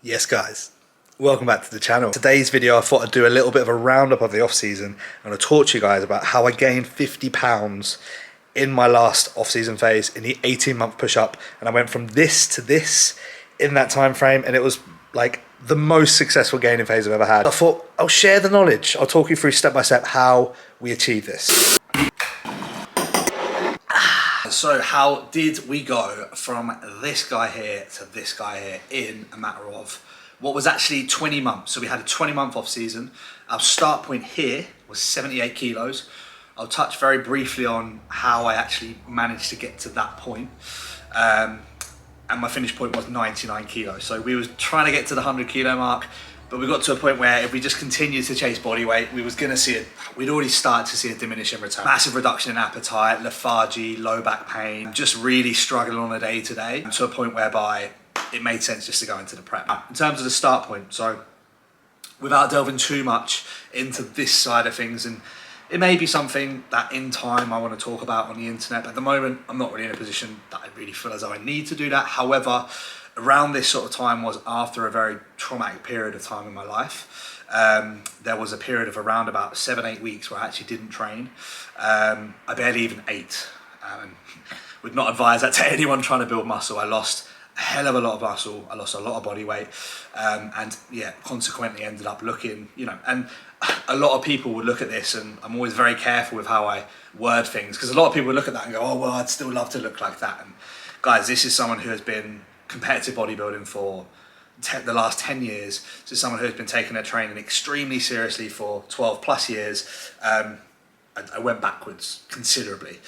Yes guys, welcome back to the channel. Today's video I thought I'd do a little bit of a roundup of the off season. I'm going to talk to you guys about how I gained 50 pounds in my last off season phase in the 18-month push up, and I went from this to this in that time frame, and it was like the most successful gaining phase I've ever had. I thought I'll share the knowledge. I'll talk you through step by step how we achieve this. So how did we go from this guy here to this guy here in a matter of what was actually 20 months? So we had a 20-month off season. Our start point here was 78 kilos. I'll touch very briefly on how I actually managed to get to that point. And my finish point was 99 kilos. So we was trying to get to the 100 kilo mark, but we got to a point where if we just continued to chase body weight, we was gonna see it. We'd already started to see a diminishing return. Massive reduction in appetite, lethargy, low back pain, just really struggling on a day to day, to a point whereby it made sense just to go into the prep. In terms of the start point, so without delving too much into this side of things, and it may be something that in time I want to talk about on the internet, but at the moment I'm not really in a position that I really feel as though I need to do that. However, around this sort of time was after a very traumatic period of time in my life. There was a period of around about 7-8 weeks where I actually didn't train. I barely even ate. Would not advise that to anyone trying to build muscle. I lost a hell of a lot of muscle. I lost a lot of body weight, and yeah, consequently ended up looking, and a lot of people would look at this, and I'm always very careful with how I word things, because a lot of people would look at that and go, oh, well, I'd still love to look like that. And guys, this is someone who has been competitive bodybuilding for the last 10 years. So someone who's been taking their training extremely seriously for 12 plus years. I went backwards considerably.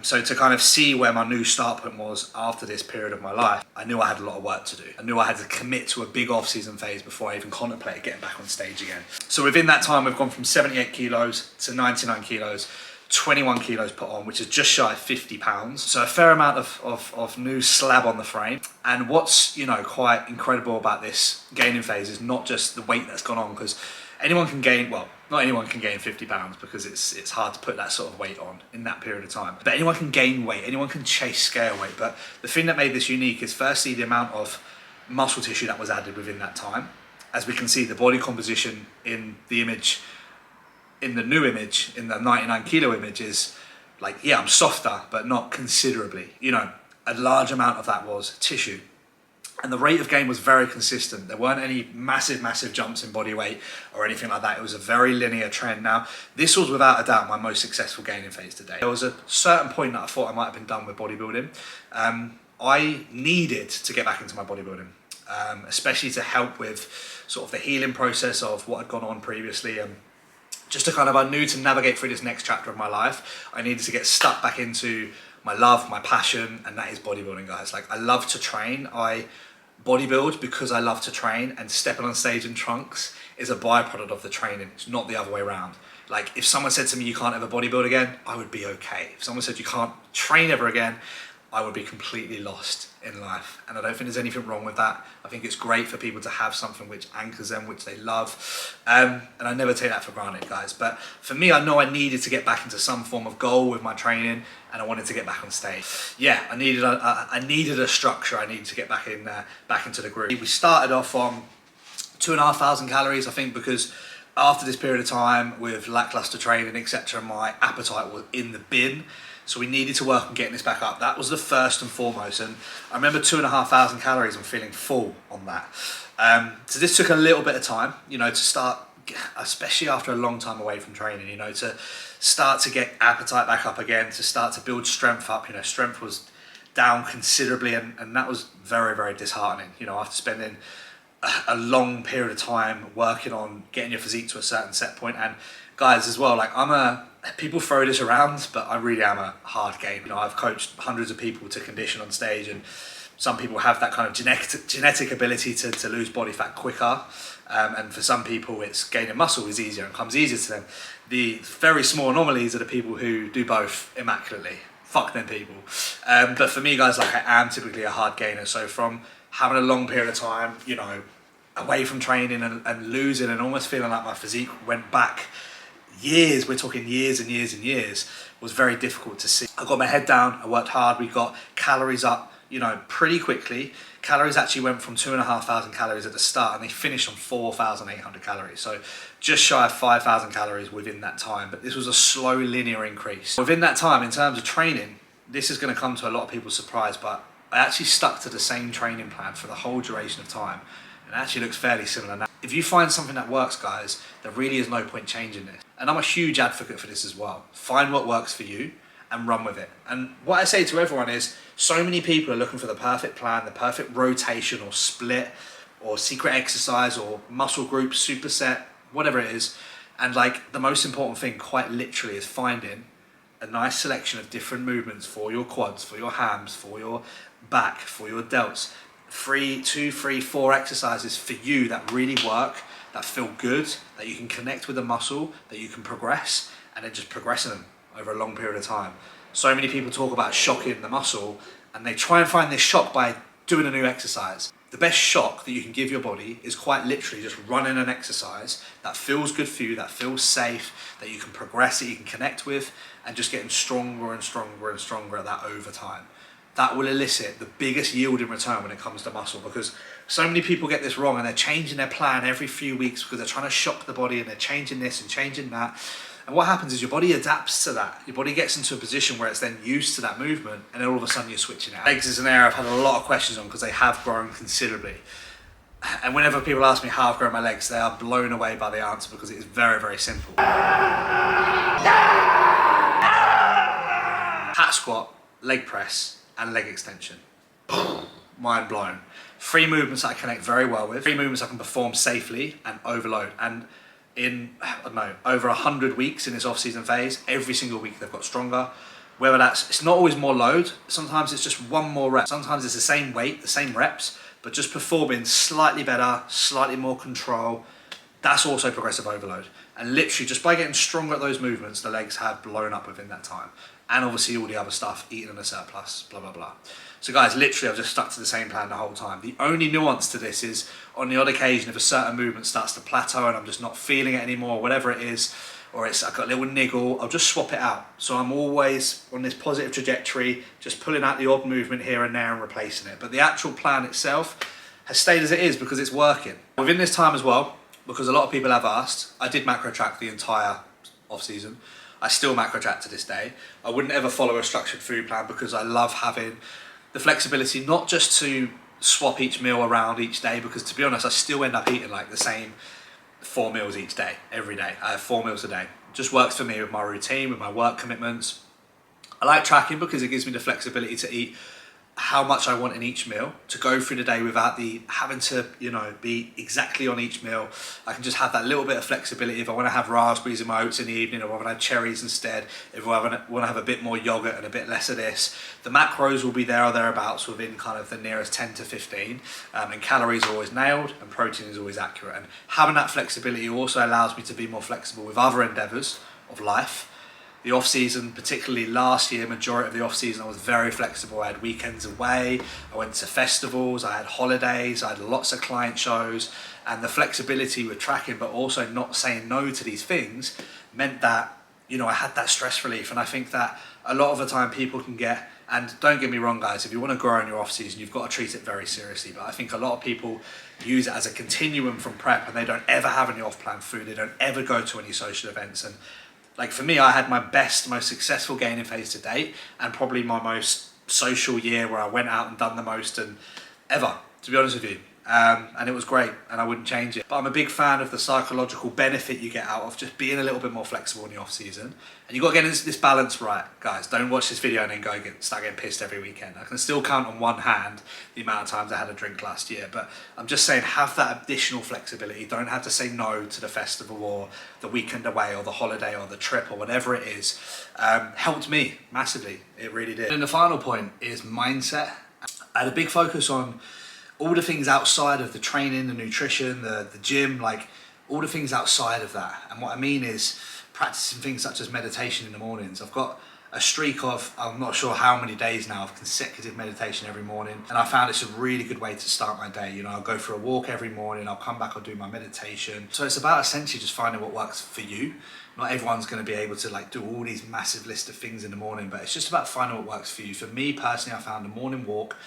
So to kind of see where my new start point was after this period of my life, I knew I had a lot of work to do. I knew I had to commit to a big off-season phase before I even contemplated getting back on stage again. So within that time, we've gone from 78 kilos to 99 kilos, 21 kilos put on, which is just shy of 50 pounds. So a fair amount of new slab on the frame. And what's, quite incredible about this gaining phase is not just the weight that's gone on, because anyone can gain, well, not anyone can gain 50 pounds because it's hard to put that sort of weight on in that period of time. But anyone can gain weight, anyone can chase scale weight. But the thing that made this unique is firstly the amount of muscle tissue that was added within that time. As we can see, the body composition in the image, in the new image, in the 99 kilo image is like, yeah, I'm softer, but not considerably. A large amount of that was tissue. And the rate of gain was very consistent. There weren't any massive jumps in body weight or anything like that. It was a very linear trend. Now, this was without a doubt my most successful gaining phase today. There was a certain point that I thought I might have been done with bodybuilding. I needed to get back into my bodybuilding, especially to help with sort of the healing process of what had gone on previously. Just to kind of, I knew to navigate through this next chapter of my life, I needed to get stuck back into my love, my passion, and that is bodybuilding, guys. Like, I love to train. I bodybuild because I love to train, and stepping on stage in trunks is a byproduct of the training. It's not the other way around. Like, if someone said to me, you can't ever bodybuild again, I would be okay. If someone said you can't train ever again, I would be completely lost in life. And I don't think there's anything wrong with that. I think it's great for people to have something which anchors them, which they love. And I never take that for granted, guys. But for me, I know I needed to get back into some form of goal with my training, and I wanted to get back on stage. Yeah, I needed a structure. I needed to get back in there, back into the groove. We started off on 2,500 calories, I think, because after this period of time with lackluster training, etc., my appetite was in the bin. So we needed to work on getting this back up. That was the first and foremost. And I remember 2,500 calories and feeling full on that. So this took a little bit of time, to start, especially after a long time away from training, to start to get appetite back up again, to start to build strength up. Strength was down considerably, and that was very, very disheartening. After spending a long period of time working on getting your physique to a certain set point. And guys, as well, like, people throw this around, but I really am a hard game. I've coached hundreds of people to condition on stage, and some people have that kind of genetic ability to lose body fat quicker. And for some people, it's gaining muscle is easier and comes easier to them. The very small anomalies are the people who do both immaculately. Fuck them people. But for me, guys, like, I am typically a hard gainer. So from having a long period of time, away from training and losing and almost feeling like my physique went back years, we're talking years and years and years, was very difficult to see. I got my head down, I worked hard, we got calories up, you know, pretty quickly. Calories actually went from 2,500 calories at the start and they finished on 4,800 calories. So just shy of 5,000 calories within that time. But this was a slow linear increase. Within that time, in terms of training, this is going to come to a lot of people's surprise, but I actually stuck to the same training plan for the whole duration of time. And it actually looks fairly similar now. If you find something that works, guys, there really is no point changing this. And I'm a huge advocate for this as well. Find what works for you and run with it. And what I say to everyone is, so many people are looking for the perfect plan, the perfect rotation or split or secret exercise or muscle group, superset, whatever it is. And like the most important thing quite literally is finding a nice selection of different movements for your quads, for your hams, for your back, for your delts. 2, 3, 4 exercises for you that really work, that feel good, that you can connect with the muscle, that you can progress, and then just progressing them over a long period of time. So many people talk about shocking the muscle and they try and find this shock by doing a new exercise. The best shock that you can give your body is quite literally just running an exercise that feels good for you, that feels safe, that you can progress, that you can connect with, and just getting stronger and stronger and stronger at that over time. That will elicit the biggest yield in return when it comes to muscle, because so many people get this wrong and they're changing their plan every few weeks because they're trying to shock the body and they're changing this and changing that. And what happens is your body adapts to that. Your body gets into a position where it's then used to that movement, and then all of a sudden you're switching it out. Legs is an area I've had a lot of questions on because they have grown considerably. And whenever people ask me how I've grown my legs, they are blown away by the answer because it is very, very simple. Hat squat, leg press, and leg extension. Mind blown. 3 movements that I connect very well with. 3 movements I can perform safely and overload. And in, I don't know, over 100 weeks in this off-season phase, every single week they've got stronger. Whether that's, it's not always more load, sometimes it's just 1 more rep. Sometimes it's the same weight, the same reps, but just performing slightly better, slightly more control. That's also progressive overload. And literally just by getting stronger at those movements, the legs have blown up within that time. And obviously all the other stuff, eating in a surplus, blah, blah, blah. So guys, literally I've just stuck to the same plan the whole time. The only nuance to this is on the odd occasion, if a certain movement starts to plateau and I'm just not feeling it anymore, whatever it is, or it's I've got a little niggle, I'll just swap it out. So I'm always on this positive trajectory, just pulling out the odd movement here and there and replacing it. But the actual plan itself has stayed as it is because it's working. Within this time as well, because a lot of people have asked, I did macro track the entire off season. I still macro track to this day. I wouldn't ever follow a structured food plan because I love having the flexibility, not just to swap each meal around each day, because to be honest, I still end up eating like the same 4 meals each day, every day. I have 4 meals a day. It just works for me with my routine, with my work commitments. I like tracking because it gives me the flexibility to eat how much I want in each meal, to go through the day without the having to, you know, be exactly on each meal. I can just have that little bit of flexibility. If I want to have raspberries in my oats in the evening, or I want to have cherries instead, if I want to have a bit more yogurt and a bit less of this, the macros will be there or thereabouts within kind of the nearest 10 to 15, and calories are always nailed and protein is always accurate. And having that flexibility also allows me to be more flexible with other endeavors of life. The off season, particularly last year, majority of the off season, I was very flexible. I had weekends away, I went to festivals, I had holidays, I had lots of client shows, and the flexibility with tracking, but also not saying no to these things, meant that, you know, I had that stress relief. And I think that a lot of the time people can get, and don't get me wrong guys, if you want to grow in your off season, you've got to treat it very seriously. But I think a lot of people use it as a continuum from prep, and they don't ever have any off plan food, they don't ever go to any social events. And like for me, I had my best, most successful gaining phase to date, and probably my most social year where I went out and done the most and ever, to be honest with you. And it was great, and I wouldn't change it. But I'm a big fan of the psychological benefit you get out of just being a little bit more flexible in the off season. And you've got to get this balance right, guys. Don't watch this video and then start getting pissed every weekend. I can still count on one hand the amount of times I had a drink last year. But I'm just saying, have that additional flexibility. Don't have to say no to the festival or the weekend away or the holiday or the trip or whatever it is. Helped me massively. It really did. And the final point is mindset. I had a big focus on all the things outside of the training, the nutrition, the gym, like all the things outside of that. And what I mean is practicing things such as meditation in the mornings. I've got a streak of, I'm not sure how many days now, of consecutive meditation every morning. And I found it's a really good way to start my day. You know, I'll go for a walk every morning, I'll come back, I'll do my meditation. So it's about essentially just finding what works for you. Not everyone's going to be able to like do all these massive list of things in the morning, but it's just about finding what works for you. For me personally, I found a morning walk,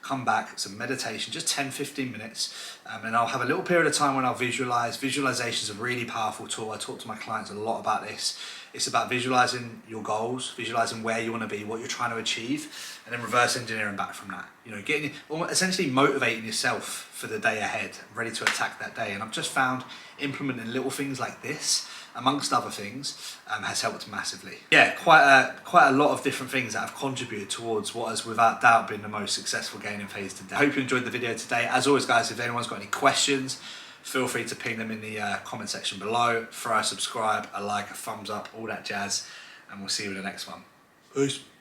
come back, some meditation, just 10-15 minutes, and I'll have a little period of time when I'll visualize. Visualization is a really powerful tool. I talk to my clients a lot about this. It's about visualizing your goals, visualizing where you want to be, what you're trying to achieve, and then reverse engineering back from that. You know, getting, essentially motivating yourself for the day ahead, ready to attack that day. And I've just found implementing little things like this, amongst other things, has helped massively. Yeah, quite a lot of different things that have contributed towards what has without doubt been the most successful gaining phase today. I hope you enjoyed the video today. As always, guys, if anyone's got any questions, feel free to ping them in the comment section below. Throw a subscribe, a like, a thumbs up, all that jazz, and we'll see you in the next one. Peace.